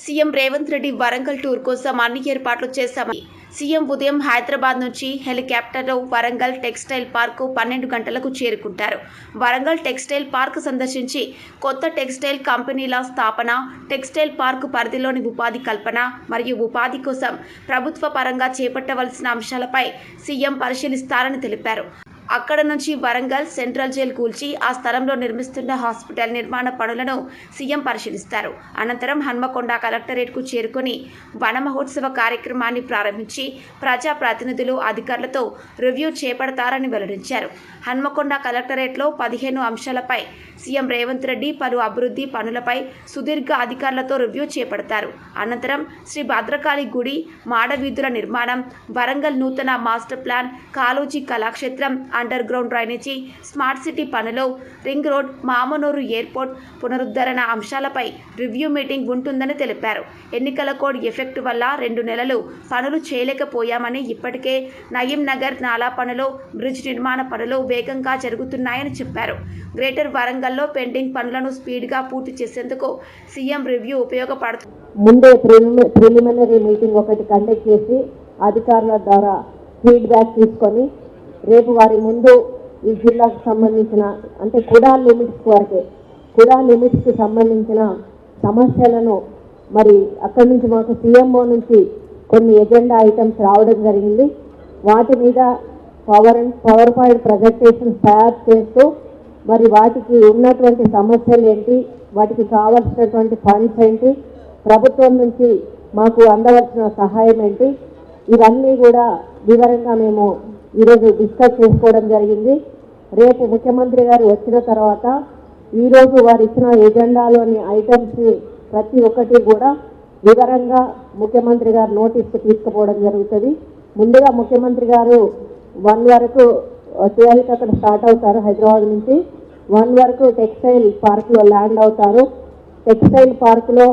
CM Revanth Reddy Warangal tour కోసం అన్ని ఏర్పాట్లు చేశామని సీఎం ఉదయం హైదరాబాద్ నుంచి హెలికాప్టర్లో వరంగల్ టెక్స్టైల్ పార్కు 12 గంటలకు చేరుకుంటారు. వరంగల్ టెక్స్టైల్ పార్క్ సందర్శించి కొత్త టెక్స్టైల్ కంపెనీల స్థాపన, టెక్స్టైల్ పార్కు పరిధిలోని ఉపాధి కల్పన మరియు ఉపాధి కోసం ప్రభుత్వ పరంగా చేపట్టవలసిన అంశాలపై సీఎం పరిశీలిస్తారని తెలిపారు. అక్కడ నుంచి వరంగల్ సెంట్రల్ జైలు కూల్చి ఆ స్థలంలో నిర్మిస్తున్న హాస్పిటల్ నిర్మాణ పనులను సీఎం పరిశీలిస్తారు. అనంతరం హన్మకొండ కలెక్టరేట్కు చేరుకుని వన మహోత్సవ కార్యక్రమాన్ని ప్రారంభించి ప్రజాప్రతినిధులు, అధికారులతో రివ్యూ చేపడతారని వెల్లడించారు. హన్మకొండ కలెక్టరేట్లో 15 అంశాలపై సీఎం రేవంత్ రెడ్డి పలు అభివృద్ధి పనులపై సుదీర్ఘ అధికారులతో రివ్యూ చేపడతారు. అనంతరం శ్రీ భద్రకాళి గుడి, మాడవీధుల నిర్మాణం, వరంగల్ నూతన master plan, Kaloji Kalakshetram, underground drainage, smart city పనులు, రింగ్ రోడ్, మామనూరు ఎయిర్పోర్ట్ పునరుద్ధరణ అంశాలపై రివ్యూ మీటింగ్ ఉంటుందని తెలిపారు. ఎన్నికల కోడ్ ఎఫెక్ట్ వల్ల 2 నెలలు పనులు చేయలేకపోయామని, ఇప్పటికే నయీం నగర్ నాలా పనులు, బ్రిడ్జ్ నిర్మాణ పనులు వేగంగా జరుగుతున్నాయని చెప్పారు. గ్రేటర్ వరంగల్లో పెండింగ్ పనులను స్పీడ్గా పూర్తి చేసేందుకు సీఎం రివ్యూ ఉపయోగపడుతుంది. ముందే ప్రిలిమినరీ మీటింగ్ ఒకటి కండక్ట్ చేసి అధికారుల ద్వారా ఫీడ్బ్యాక్ తీసుకొని రేపు వారి ముందు ఈ జిల్లాకు సంబంధించిన అంటే కుడా లిమిట్స్కి సంబంధించిన సమస్యలను మరి అక్కడి నుంచి మాకు సీఎంఓ నుంచి కొన్ని ఎజెండా ఐటమ్స్ రావడం జరిగింది. వాటి మీద పవర్ పాయింట్ ప్రజెంటేషన్స్ తయారు చేస్తూ మరి వాటికి ఉన్నటువంటి సమస్యలు ఏంటి, వాటికి కావాల్సినటువంటి ఫండ్స్ ఏంటి, ప్రభుత్వం నుంచి మాకు అందవలసిన సహాయం ఏంటి, ఇవన్నీ కూడా వివరంగా మేము ఈరోజు డిస్కస్ చేసుకోవడం జరిగింది. రేపు ముఖ్యమంత్రి గారు వచ్చిన తర్వాత ఈరోజు వారు ఇచ్చిన ఎజెండాలోని ఐటమ్స్ని ప్రతి ఒక్కటి కూడా వివరంగా ముఖ్యమంత్రి గారు నోటీస్కి తీసుకుపోవడం జరుగుతుంది. ముందుగా ముఖ్యమంత్రి గారు 1 వరకు 12కి అక్కడ స్టార్ట్ అవుతారు. హైదరాబాద్ నుంచి 1 వరకు టెక్స్టైల్ పార్క్లో ల్యాండ్ అవుతారు. టెక్స్టైల్ పార్కులో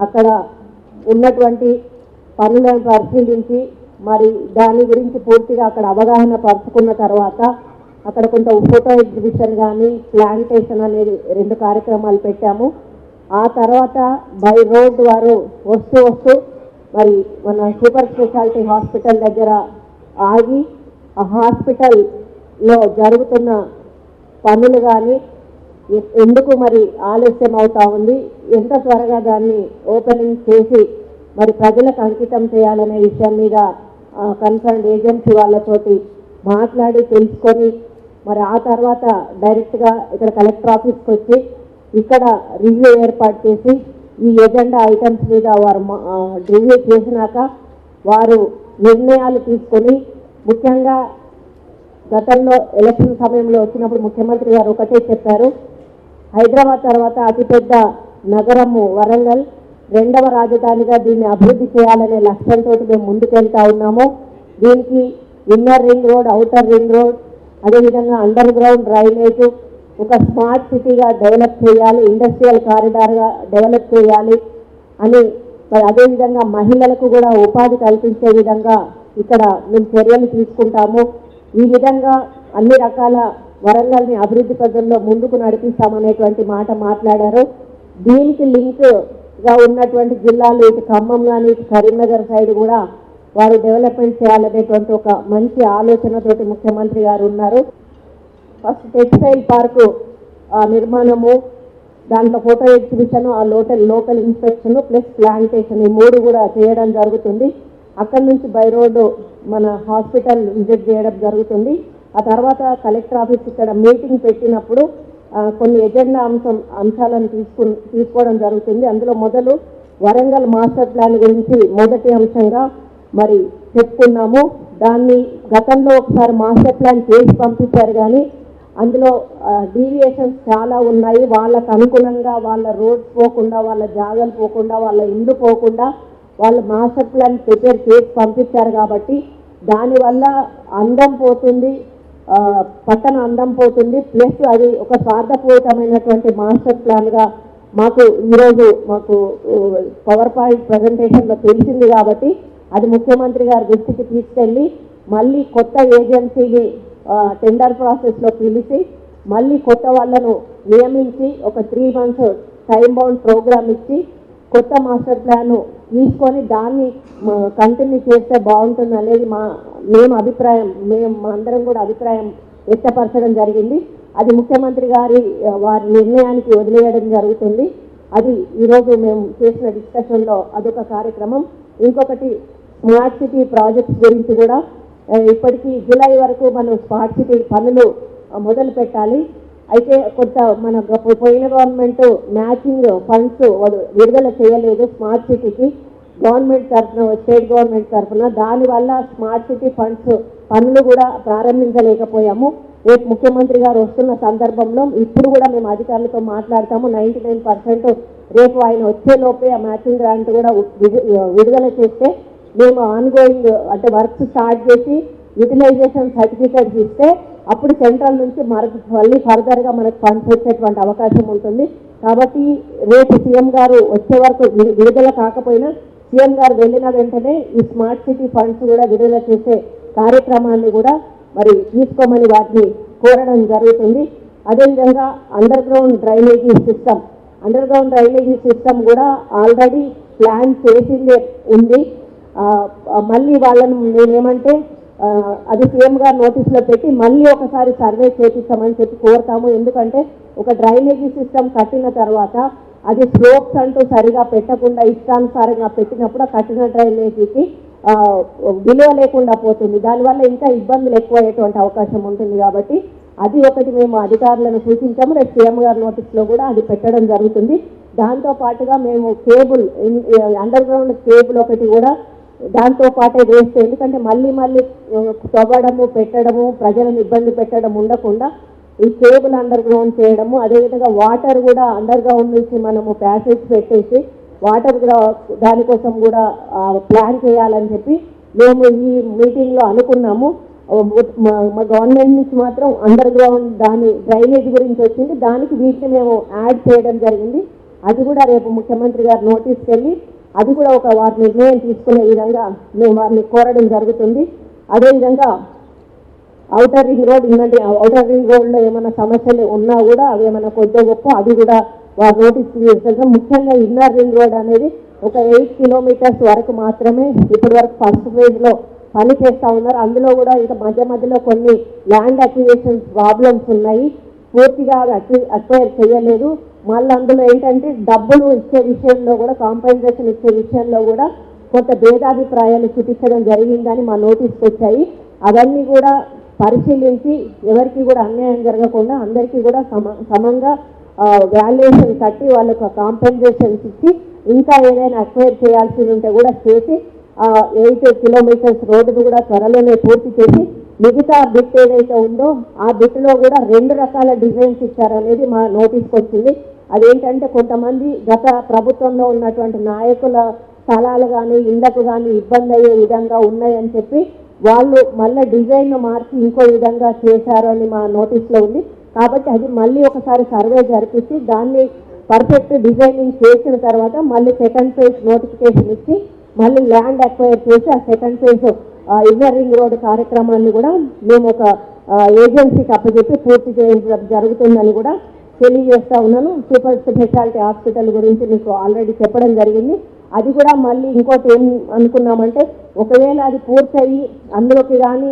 అక్కడ ఉన్నటువంటి పనులను పరిశీలించి మరి దాని గురించి పూర్తిగా అక్కడ అవగాహన పరుచుకున్న తర్వాత అక్కడ కొంత ఫోటో ఎగ్జిబిషన్ కానీ ప్లాంటేషన్ అనేది 2 కార్యక్రమాలు పెట్టాము. ఆ తర్వాత బై రోడ్ వారు వస్తూ మరి మన సూపర్ స్పెషాలిటీ హాస్పిటల్ దగ్గర ఆగి ఆ హాస్పిటల్లో జరుగుతున్న పనులు కానీ ఎందుకు మరి ఆలస్యం అవుతా ఉంది, ఎంత త్వరగా దాన్ని ఓపెనింగ్ చేసి మరి ప్రజలకు అంకితం చేయాలనే విషయం మీద కన్సర్న్ ఏజెన్సీ వాళ్ళతోటి మాట్లాడి తెలుసుకొని మరి ఆ తర్వాత డైరెక్ట్గా ఇక్కడ కలెక్టర్ ఆఫీస్కి వచ్చి ఇక్కడ రివ్యూ ఏర్పాటు చేసి ఈ ఎజెండా ఐటమ్స్ మీద వారు రివ్యూ చేసినాక వారు నిర్ణయాలు తీసుకొని, ముఖ్యంగా గతంలో ఎలక్షన్ సమయంలో వచ్చినప్పుడు ముఖ్యమంత్రి గారు ఒకటే చెప్పారు, హైదరాబాద్ తర్వాత అతిపెద్ద నగరము వరంగల్, 2వ రాజధానిగా దీన్ని అభివృద్ధి చేయాలనే లక్ష్యంతో మేము ముందుకెళ్తా ఉన్నాము. దీనికి inner ring road, outer ring road, అదేవిధంగా అండర్ గ్రౌండ్ డ్రైనేజ్, ఒక స్మార్ట్ సిటీగా డెవలప్ చేయాలి, ఇండస్ట్రియల్ కారిడార్గా డెవలప్ చేయాలి అని మరి అదేవిధంగా మహిళలకు కూడా ఉపాధి కల్పించే విధంగా ఇక్కడ మేము చర్యలు తీసుకుంటాము. ఈ విధంగా అన్ని రకాల వరంగల్ని అభివృద్ధి పథంలో ముందుకు నడిపిస్తామనేటువంటి మాట మాట్లాడారు. దీనికి లింక్గా ఉన్నటువంటి జిల్లాలు ఇటు ఖమ్మం కానీ ఇటు కరీంనగర్ సైడ్ కూడా వారు డెవలప్మెంట్ చేయాలనేటువంటి ఒక మంచి ఆలోచనతోటి ముఖ్యమంత్రి గారు ఉన్నారు. ఫస్ట్ టెక్స్టైల్ పార్కు నిర్మాణము, దాంట్లో ఫోటో ఎగ్జిబిషన్, ఆ లోకల్ ఇన్స్పెక్షన్ ప్లస్ ప్లాంటేషన్, ఈ 3 కూడా చేయడం జరుగుతుంది. అక్కడి నుంచి బై రోడ్డు మన హాస్పిటల్ విజిట్ చేయడం జరుగుతుంది. ఆ తర్వాత కలెక్టర్ ఆఫీస్ ఇక్కడ మీటింగ్ పెట్టినప్పుడు కొన్ని ఎజెండా అంశాలను తీసుకోవడం జరుగుతుంది. అందులో మొదలు వరంగల్ మాస్టర్ ప్లాన్ గురించి మొదటి అంశంగా మరి చెప్పుకున్నాము. దాన్ని గతంలో ఒకసారి మాస్టర్ ప్లాన్ చేసి పంపించారు, కానీ అందులో డీవియేషన్స్ చాలా ఉన్నాయి. వాళ్ళకు అనుగుణంగా వాళ్ళ రోడ్స్ పోకుండా, వాళ్ళ జాగాలు పోకుండా, వాళ్ళ ఇల్లు పోకుండా వాళ్ళు మాస్టర్ ప్లాన్ ప్రిపేర్ చేసి పంపించారు. కాబట్టి దానివల్ల అందం పోతుంది, పట్టణ అందం పోతుంది, ప్లస్ అది ఒక స్వార్థపూరితమైనటువంటి మాస్టర్ ప్లాన్గా ఈరోజు మాకు పవర్ పాయింట్ ప్రజెంటేషన్లో తెలిసింది. కాబట్టి అది ముఖ్యమంత్రి గారి దృష్టికి తీసుకెళ్ళి మళ్ళీ కొత్త ఏజెన్సీని టెండర్ ప్రాసెస్లో పిలిచి మళ్ళీ కొత్త వాళ్ళను నియమించి ఒక 3 months టైం బౌండ్ ప్రోగ్రామ్ ఇచ్చి కొత్త మాస్టర్ ప్లాన్ తీసుకొని దాన్ని కంటిన్యూ చేస్తే బాగుంటుంది అనేది మేము అభిప్రాయం, మా అందరం కూడా అభిప్రాయం వ్యక్తపరచడం జరిగింది. అది ముఖ్యమంత్రి వారి నిర్ణయానికి వదిలేయడం జరుగుతుంది. అది ఈరోజు మేము చేసిన డిస్కషన్లో అదొక కార్యక్రమం. ఇంకొకటి స్మార్ట్ సిటీ ప్రాజెక్ట్స్ గురించి కూడా ఇప్పటికీ జూలై వరకు మనం స్మార్ట్ సిటీ పనులు మొదలు పెట్టాలి. అయితే కొంత మన పోయిన గవర్నమెంట్ మ్యాచింగ్ ఫండ్స్ విడుదల చేయలేదు స్మార్ట్ సిటీకి గవర్నమెంట్ తరఫున, స్టేట్ గవర్నమెంట్ తరఫున. దానివల్ల స్మార్ట్ సిటీ ఫండ్స్ పనులు కూడా ప్రారంభించలేకపోయాము. రేపు ముఖ్యమంత్రి గారు వస్తున్న సందర్భంలో ఇప్పుడు కూడా మేము అధికారులతో మాట్లాడతాము. 99% రేపు ఆయన వచ్చేలోపే ఆ మ్యాచింగ్ గ్రాంట్ కూడా విడుదల చేస్తే మేము ఆన్గోయింగ్ అంటే వర్క్ స్టార్ట్ చేసి యూటిలైజేషన్ సర్టిఫికేట్స్ ఇస్తే అప్పుడు సెంట్రల్ నుంచి మళ్ళీ ఫర్దర్గా మనకు ఫండ్స్ వచ్చేటువంటి అవకాశం ఉంటుంది. కాబట్టి రేపు సీఎం గారు వచ్చే వరకు విడుదల కాకపోయినా సీఎం గారు వెళ్ళిన వెంటనే ఈ స్మార్ట్ సిటీ ఫండ్స్ కూడా విడుదల చేసే కార్యక్రమాన్ని కూడా మరి తీసుకోమని వాటిని కోరడం జరుగుతుంది. అదేవిధంగా అండర్ గ్రౌండ్ డ్రైనేజీ సిస్టమ్ కూడా ఆల్రెడీ ప్లాన్ చేసిందే ఉంది. మళ్ళీ వాళ్ళను నేనేమంటే అది సీఎం గారు నోటీసులో పెట్టి మళ్ళీ ఒకసారి సర్వే చేపిస్తామని చెప్పి కోరుతాము. ఎందుకంటే ఒక డ్రైనేజీ సిస్టమ్ కట్టిన తర్వాత అది స్లోప్స్ అంటూ సరిగా పెట్టకుండా ఇష్టానుసారంగా పెట్టినప్పుడు కట్టిన డ్రైనేజీకి విలువ లేకుండా పోతుంది. దానివల్ల ఇంకా ఇబ్బందులు ఎక్కువయ్యేటువంటి అవకాశం ఉంటుంది. కాబట్టి అది ఒకటి మేము అధికారులను సూచించాము. రేపు సీఎం గారి నోటీస్లో కూడా అది పెట్టడం జరుగుతుంది. దాంతో పాటుగా మేము అండర్ గ్రౌండ్ కేబుల్ ఒకటి కూడా దాంతో పాటే వేస్తే, ఎందుకంటే మళ్ళీ తవ్వడము పెట్టడము ప్రజలను ఇబ్బంది పెట్టడం ఉండకుండా ఈ కేబుల్ అండర్ గ్రౌండ్ చేయడము, అదేవిధంగా వాటర్ కూడా అండర్ గ్రౌండ్ నుంచి మనము ప్యాసేజ్ పెట్టేసి వాటర్ దానికోసం కూడా ప్లాన్ చేయాలని చెప్పి మేము ఈ మీటింగ్లో అనుకున్నాము. మా గవర్నమెంట్ నుంచి మాత్రం అండర్ గ్రౌండ్ దాని డ్రైనేజ్ గురించి వచ్చింది. దానికి వీటిని మేము యాడ్ చేయడం జరిగింది. అది కూడా రేపు ముఖ్యమంత్రి గారు నోటీస్కి వెళ్ళి అది కూడా వారి నిర్ణయం తీసుకునే విధంగా మేము వారిని కోరడం జరుగుతుంది. అదేవిధంగా ఔటర్ రింగ్ రోడ్లో ఏమైనా సమస్యలు ఉన్నా కూడా అవి ఏమైనా కొద్ది గొప్ప అది కూడా వారు నోటీస్ తీసుకెళ్తాం. ముఖ్యంగా ఇన్నర్ రింగ్ రోడ్ అనేది ఒక 8 కిలోమీటర్స్ వరకు మాత్రమే ఇప్పటి వరకు ఫస్ట్ ఫేజ్లో పని చేస్తూ ఉన్నారు. అందులో కూడా ఇంకా మధ్యలో కొన్ని ల్యాండ్ అక్విజిషన్ ప్రాబ్లమ్స్ ఉన్నాయి. పూర్తిగా అక్వైర్ చేయలేదు. మళ్ళీ అందులో ఏంటంటే డబ్బులు ఇచ్చే విషయంలో కూడా కాంపెన్సేషన్ ఇచ్చే విషయంలో కూడా కొంత భేదాభిప్రాయాలు చూపించడం జరిగిందని మా నోటీస్కి వచ్చాయి. అవన్నీ కూడా పరిశీలించి ఎవరికి కూడా అన్యాయం జరగకుండా అందరికీ కూడా సమంగా వాల్యుయేషన్ కట్టి వాళ్ళకు కాంపెన్సేషన్స్ ఇచ్చి ఇంకా ఏదైనా అక్వైర్ చేయాల్సి ఉంటే కూడా చేసి 8 కిలోమీటర్స్ రోడ్డును కూడా త్వరలోనే పూర్తి చేసి మిగతా బిట్ ఏదైతే ఉందో ఆ బిట్లో కూడా 2 రకాల డిజైన్స్ ఇచ్చారనేది మా నోటీస్కి వచ్చింది. అదేంటంటే కొంతమంది గత ప్రభుత్వంలో ఉన్నటువంటి నాయకుల స్థలాలు కానీ ఇళ్లకు కానీ ఇబ్బంది అయ్యే విధంగా ఉన్నాయని చెప్పి వాళ్ళు మళ్ళీ డిజైన్ను మార్చి ఇంకో విధంగా చేశారు అని మా నోటీస్లో ఉంది. కాబట్టి అది మళ్ళీ ఒకసారి సర్వే జరిపించి దాన్ని పర్ఫెక్ట్ డిజైనింగ్ చేసిన తర్వాత మళ్ళీ సెకండ్ ఫేజ్ నోటిఫికేషన్ ఇచ్చి మళ్ళీ ల్యాండ్ అక్వైర్ చేసి ఆ second phase inner ring road కార్యక్రమాన్ని కూడా మేము ఒక ఏజెన్సీకి అప్పచెప్పి పూర్తి చేయించడం జరుగుతుందని కూడా తెలియజేస్తా ఉన్నాను. సూపర్ స్పెషాలిటీ హాస్పిటల్ గురించి మీకు ఆల్రెడీ చెప్పడం జరిగింది. అది కూడా మళ్ళీ ఇంకోటి ఏం అనుకున్నామంటే ఒకవేళ అది పూర్తయి అందులోకి కానీ